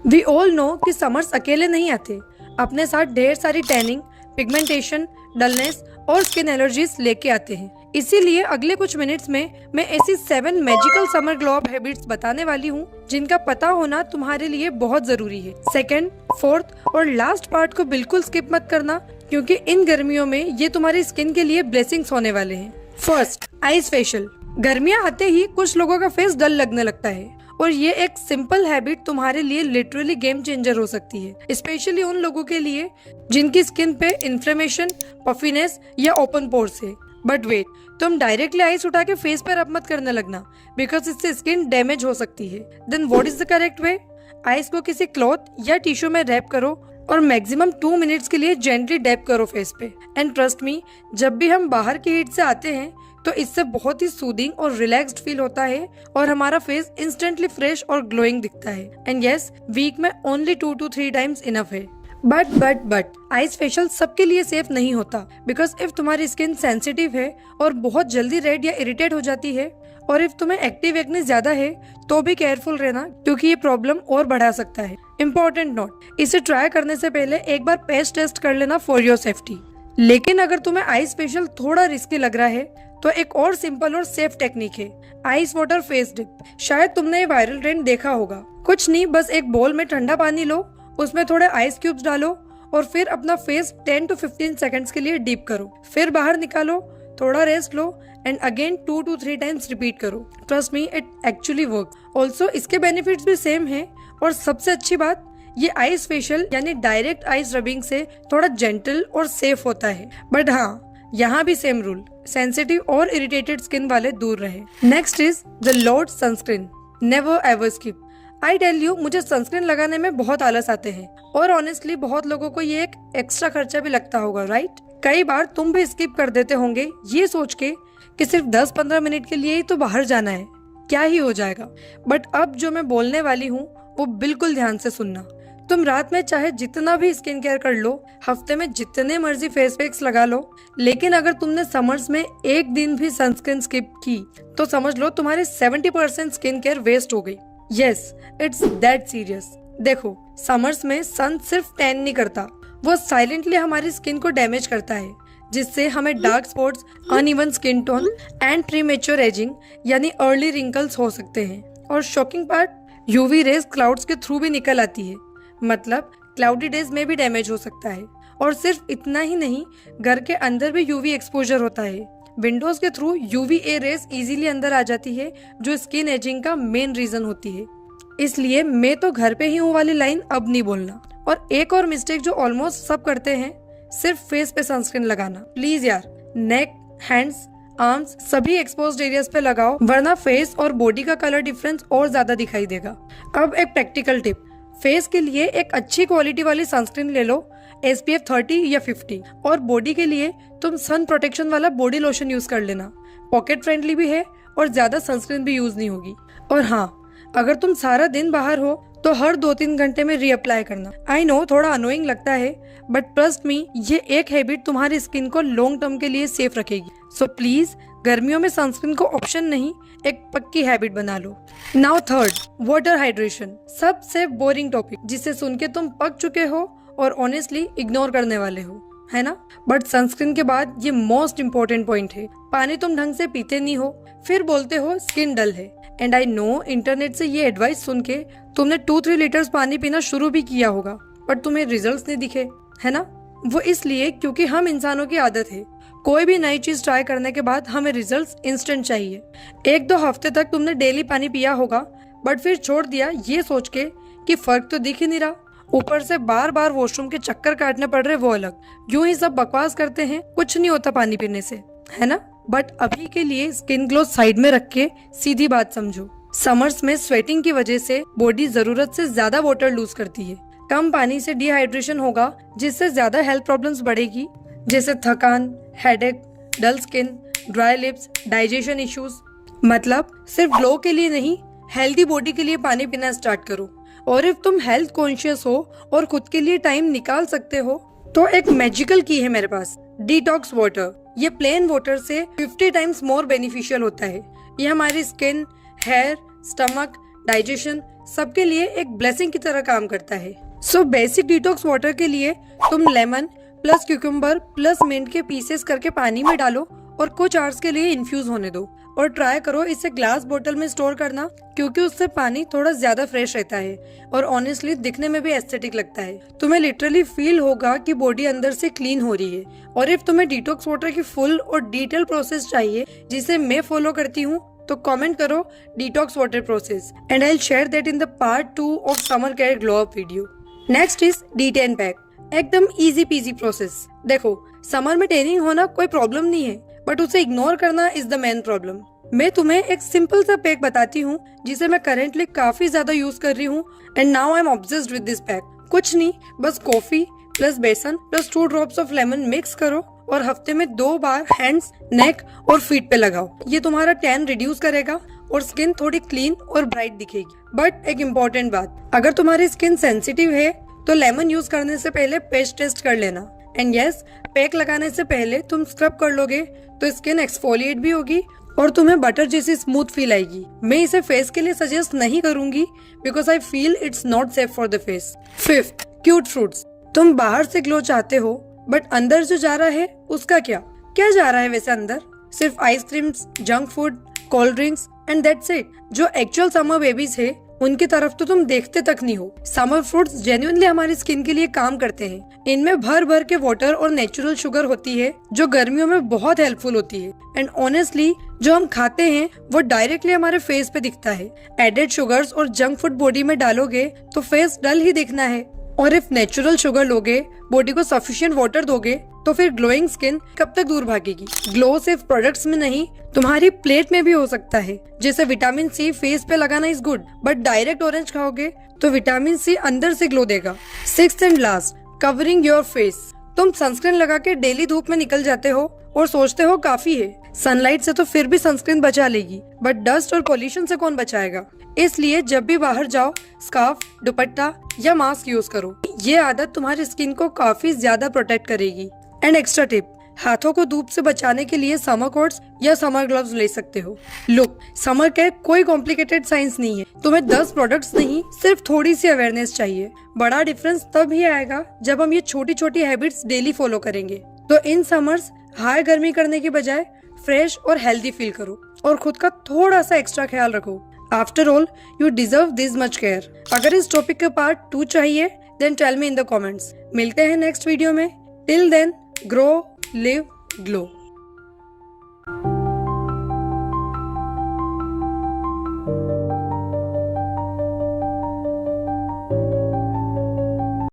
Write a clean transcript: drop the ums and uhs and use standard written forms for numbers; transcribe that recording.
We all know कि summers अकेले नहीं आते, अपने साथ ढेर सारी टैनिंग, पिगमेंटेशन, डलनेस और स्किन एलर्जीज लेके आते हैं। इसीलिए अगले कुछ मिनट्स में मैं ऐसी 7 magical summer glow up habits बताने वाली हूँ जिनका पता होना तुम्हारे लिए बहुत जरूरी है। सेकंड, फोर्थ और लास्ट पार्ट को बिल्कुल स्किप मत करना, क्योंकि इन गर्मियों में ये तुम्हारी स्किन के लिए ब्लेसिंग्स होने वाले हैं। First, ice facial. गर्मियाँ आते ही कुछ लोगों का फेस डल लगने लगता है और ये एक सिंपल हैबिट तुम्हारे लिए लिटरली गेम चेंजर हो सकती है, स्पेशली उन लोगों के लिए जिनकी स्किन पे इन्फ्लेमेशन, पफीनेस या ओपन पोर्स है। बट वेट, तुम डायरेक्टली आइस उठा के फेस पर रब मत करने लगना, बिकॉज इससे स्किन डैमेज हो सकती है। Then what is the correct way? Ice को किसी क्लॉथ या टिश्यू में रैप करो और मैक्सिमम 2 मिनट्स के लिए जेंटली डैप करो फेस पे। एंड ट्रस्ट मी, जब भी हम बाहर की हीट से आते हैं तो इससे बहुत ही सूदिंग और रिलैक्स्ड फील होता है और हमारा फेस इंस्टेंटली फ्रेश और ग्लोइंग दिखता है। एंड यस, वीक में ओनली 2 to 3 टाइम्स इनफ है। बट आइस फेशियल सबके लिए सेफ नहीं होता, बिकॉज इफ तुम्हारी स्किन सेंसिटिव है और बहुत जल्दी रेड या इरिटेट हो जाती है, और इफ तुम्हें एक्टिव एक्ने ज्यादा है तो भी केयरफुल रहना, क्योंकि ये प्रॉब्लम और बढ़ा सकता है। इम्पोर्टेंट नोट, इसे ट्राई करने से पहले एक बार पेस्ट टेस्ट कर लेना फॉर योर सेफ्टी। लेकिन अगर तुम्हें आइस फेशियल थोड़ा रिस्की लग रहा है तो एक और सिंपल और सेफ टेक्निक है, आइस वाटर फेस डिप। शायद तुमने ये वायरल ट्रेंड देखा होगा। कुछ नहीं, बस एक बोल में ठंडा पानी लो, उसमें थोड़े आइस क्यूब्स डालो और फिर अपना फेस 10 to 15 सेकंड्स के लिए डीप करो, फिर बाहर निकालो, थोड़ा रेस्ट लो and again 2 to 3 times repeat करो। Trust me, it actually work. Also इसके बेनिफिट्स भी सेम है, और सबसे अच्छी बात, ये आइस फेशियल यानी डायरेक्ट आइस रबिंग से थोड़ा जेंटल और सेफ होता है। बट हाँ, यहाँ भी सेम रूल, सेंसिटिव और इरिटेटेड स्किन वाले दूर रहे। Next is the lord sunscreen. Never ever skip. I tell you, मुझे सनस्क्रीन लगाने में बहुत आलस आते हैं और ऑनेस्टली बहुत लोगों को ये एक एक्स्ट्रा खर्चा भी लगता होगा, राइट? कई बार तुम भी स्किप कर देते होंगे ये सोच के कि सिर्फ 10-15 मिनट के लिए ही तो बाहर जाना है, क्या ही हो जाएगा। बट अब जो मैं बोलने वाली हूँ वो बिल्कुल ध्यान से सुनना। तुम रात में चाहे जितना भी स्किन केयर कर लो, हफ्ते में जितने मर्जी फेस पैक्स लगा लो, लेकिन अगर तुमने समर्स में एक दिन भी सनस्क्रीन स्किप की तो समझ लो तुम्हारी 70% स्किन केयर वेस्ट हो गई। Yes, it's that serious. देखो, समर्स में सन सिर्फ टैन नहीं करता, वो साइलेंटली हमारी स्किन को डैमेज करता है, जिससे हमें dark spots, uneven skin tone and premature ageing यानी अर्ली रिंकल्स हो सकते हैं। और shocking part, UV rays clouds के थ्रू भी निकल आती है, मतलब क्लाउडी डेज में भी डैमेज हो सकता है। और सिर्फ इतना ही नहीं, घर के अंदर भी यूवी एक्सपोजर होता है। विंडोज के through UV A rays easily अंदर आ जाती है, जो स्किन एजिंग का मेन रीजन होती है। इसलिए मैं तो घर पे ही हूँ वाली लाइन अब नहीं बोलना। और एक और मिस्टेक जो ऑलमोस्ट सब करते हैं, सिर्फ फेस पे सनस्क्रीन लगाना। प्लीज यार, नेक, हैंड्स, आर्म्स सभी एक्सपोज्ड एरियाज पे लगाओ, वरना फेस और बॉडी का कलर डिफरेंस और ज्यादा दिखाई देगा। अब एक प्रैक्टिकल टिप, फेस के लिए एक अच्छी क्वालिटी वाली सनस्क्रीन ले लो, SPF 30 या 50, और बॉडी के लिए तुम सन प्रोटेक्शन वाला बॉडी लोशन यूज कर लेना। पॉकेट फ्रेंडली भी है और ज्यादा सनस्क्रीन भी यूज नहीं होगी। और हाँ, अगर तुम सारा दिन बाहर हो तो हर 2-3 घंटे में रीअप्लाई करना। आई नो थोड़ा अनोइंग लगता है, बट ट्रस्ट मी, ये एक हैबिट तुम्हारी स्किन को लॉन्ग टर्म के लिए सेफ रखेगी। सो प्लीज, गर्मियों में सनस्क्रीन को ऑप्शन नहीं, एक पक्की हैबिट बना लो। Now third, water hydration. सबसे बोरिंग टॉपिक, जिसे सुन के तुम पक चुके हो और ऑनेस्टली इग्नोर करने वाले हो, है ना? बट सनस्क्रीन के बाद ये मोस्ट इम्पोर्टेंट पॉइंट है। पानी तुम ढंग से पीते नहीं हो, फिर बोलते हो स्किन डल है। एंड आई नो इंटरनेट से ये एडवाइस सुन के तुमने 2-3 लीटर्स पानी पीना शुरू भी किया होगा, बट तुम्हें रिजल्ट्स नहीं दिखे, है ना? वो इसलिए क्योंकि हम इंसानों की आदत है, कोई भी नई चीज ट्राई करने के बाद हमें रिजल्ट्स इंस्टेंट चाहिए। 1-2 हफ्ते तक तुमने डेली पानी पिया होगा, बट फिर छोड़ दिया ये सोच के कि फर्क तो दिख ही नहीं रहा, ऊपर से बार बार वॉशरूम के चक्कर काटने पड़ रहे, वो अलग। यूं ही सब बकवास करते हैं, कुछ नहीं होता पानी पीने से, है ना? बट अभी के लिए स्किन ग्लो साइड में रख के सीधी बात समझो। समर्स में स्वेटिंग की वजह से बॉडी जरूरत से ज्यादा वाटर लूज करती है। कम पानी से डिहाइड्रेशन होगा, जिससे ज्यादा हेल्थ प्रॉब्लम्स बढ़ेगी, जैसे थकान, headache, dull skin, dry lips, digestion issues. मतलब सिर्फ ग्लो के लिए नहीं, हेल्दी बॉडी के लिए पानी पीना स्टार्ट करो। और इफ तुम हेल्थ कॉन्शियस हो और खुद के लिए टाइम निकाल सकते हो, तो एक मैजिकल की है मेरे पास, डिटॉक्स वाटर। ये प्लेन वाटर से 50 टाइम्स मोर बेनिफिशियल होता है। ये हमारी स्किन, हेयर, स्टमक, डाइजेशन सबके लिए एक ब्लेसिंग की तरह काम करता है। सो बेसिक डिटॉक्स वाटर के लिए तुम lemon plus cucumber plus mint के पीसेस करके पानी में डालो और कुछ आवर्स के लिए इन्फ्यूज होने दो और ट्राई करो इसे ग्लास बोतल में स्टोर करना, क्योंकि उससे पानी थोड़ा ज्यादा फ्रेश रहता है और ऑनेस्टली दिखने में भी एस्थेटिक लगता है। तुम्हें लिटरली फील होगा कि बॉडी अंदर से क्लीन हो रही है। और इफ तुम्हें डिटॉक्स वाटर की फुल और डिटेल प्रोसेस चाहिए जिसे मैं फॉलो करती हूँ, तो कमेंट करो detox water process and I will share that in the part 2 of summer care glow up video. Next is D10 pack. एकदम इजी पीजी प्रोसेस। देखो, समर में टैनिंग होना कोई प्रॉब्लम नहीं है, बट उसे इग्नोर करना इज द मेन प्रॉब्लम। मैं तुम्हें एक सिंपल सा पैक बताती हूँ जिसे मैं करेंटली काफी ज्यादा यूज कर रही हूँ and now I am obsessed with this pack. कुछ नहीं, बस कॉफी प्लस बेसन plus 2 drops of lemon mix करो और हफ्ते में 2 बार हैंड्स, नेक और फीट पे लगाओ। ये तुम्हारा टैन रिड्यूस करेगा और स्किन थोड़ी क्लीन और ब्राइट दिखेगी। बट एक इम्पोर्टेंट बात, अगर तुम्हारी स्किन सेंसिटिव है तो लेमन यूज करने से पहले पेस्ट टेस्ट कर लेना। एंड यस, पैक लगाने से पहले तुम स्क्रब कर लोगे तो स्किन एक्सफोलिएट भी होगी और तुम्हें बटर जैसी स्मूथ फील आएगी। मैं इसे फेस के लिए सजेस्ट नहीं करूंगी because I feel it's not safe for the face. 5th, cute fruits. तुम बाहर से ग्लो चाहते हो बट अंदर जो जा रहा है उसका क्या जा रहा है वैसे अंदर? सिर्फ ice creams, junk food, cold drinks and that's it. जो एक्चुअल समर बेबीज है उनकी तरफ तो तुम देखते तक नहीं हो। समर फ्रूट्स जेन्युइनली हमारी स्किन के लिए काम करते हैं। इनमें भर भर के वाटर और नेचुरल शुगर होती है जो गर्मियों में बहुत हेल्पफुल होती है। एंड ऑनेस्टली जो हम खाते हैं वो डायरेक्टली हमारे फेस पे दिखता है। एडेड शुगर्स और जंक फूड बॉडी में डालोगे तो फेस डल ही दिखना है। और इफ नेचुरल शुगर लोगे, बॉडी को सफिशिएंट वाटर दोगे, तो फिर ग्लोइंग स्किन कब तक दूर भागेगी? ग्लो सिर्फ प्रोडक्ट्स में नहीं, तुम्हारी प्लेट में भी हो सकता है। जैसे विटामिन सी फेस पे लगाना is good, but direct orange खाओगे तो विटामिन सी अंदर से ग्लो देगा। 6th and last, covering your face. तुम सनस्क्रीन लगा के डेली धूप में निकल जाते हो और सोचते हो काफी है। सनलाइट से तो फिर भी सनस्क्रीन बचा लेगी, बट डस्ट और पोल्यूशन से कौन बचाएगा? इसलिए जब भी बाहर जाओ स्कार्फ, दुपट्टा या मास्क यूज करो। ये आदत तुम्हारी स्किन को काफी ज्यादा प्रोटेक्ट करेगी। एंड एक्स्ट्रा टिप, हाथों को धूप से बचाने के लिए समर कोट्स या समर ग्लव्स ले सकते हो। लुक, समर केयर कोई कॉम्प्लिकेटेड साइंस नहीं है। तुम्हें 10 प्रोडक्ट्स नहीं, सिर्फ थोड़ी सी अवेयरनेस चाहिए। बड़ा डिफरेंस तब ही आएगा जब हम ये छोटी छोटी हैबिट्स डेली फॉलो करेंगे। तो इन समर्स हाई गर्मी करने के बजाय फ्रेश और हेल्दी फील करो और खुद का थोड़ा सा एक्स्ट्रा ख्याल रखो। After all, you deserve this much care. अगर इस टॉपिक का पार्ट 2 चाहिए then tell me in the comments. मिलते हैं नेक्स्ट वीडियो में। Till then, grow, live, glow.